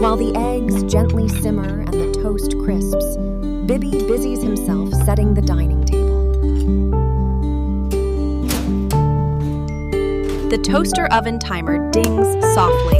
While the eggs gently simmer and the toast crisps, Bibi busies himself setting the dining table. The toaster oven timer dings softly.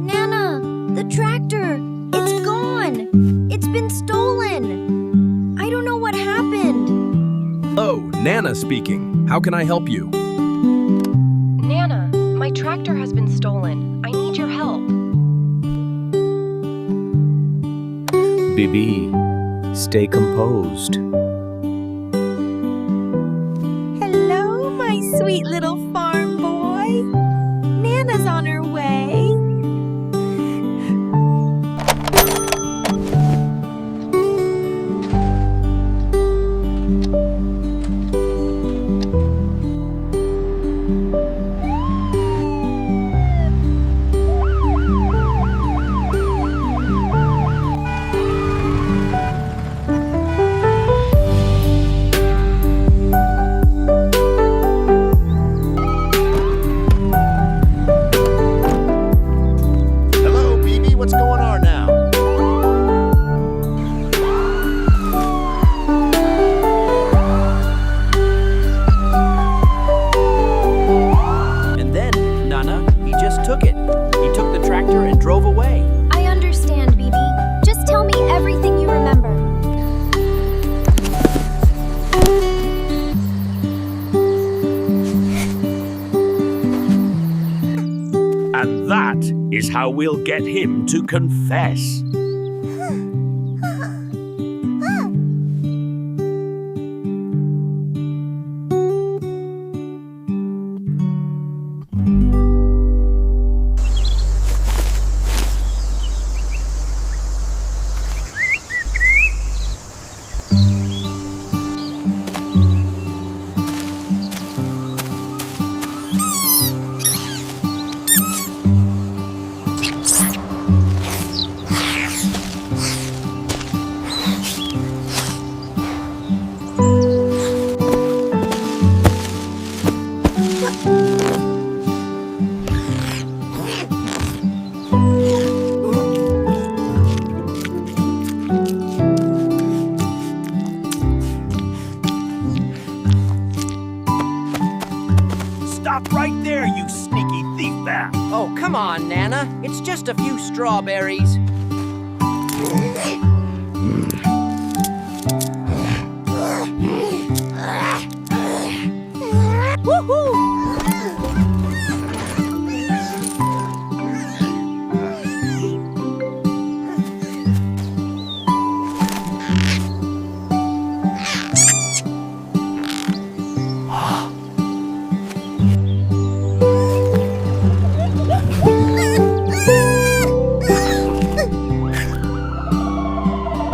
Nana, the tractor! It's gone! It's been stolen! I don't know what happened. Oh, Nana speaking. How can I help you? Nana, my tractor has been stolen. I need your help. Bibi, stay composed. Hello, my sweet little farm boy. Nana's on her way. Hello, Bibi. What's going on now? And then, Nana, he just took it. He took the tractor and drove away. I understand, Bibi. Just tell me everything you remember. And that is how we'll get him to confess. Stop right there, you sneaky thief bat! Oh, come on, Nana. It's just a few strawberries.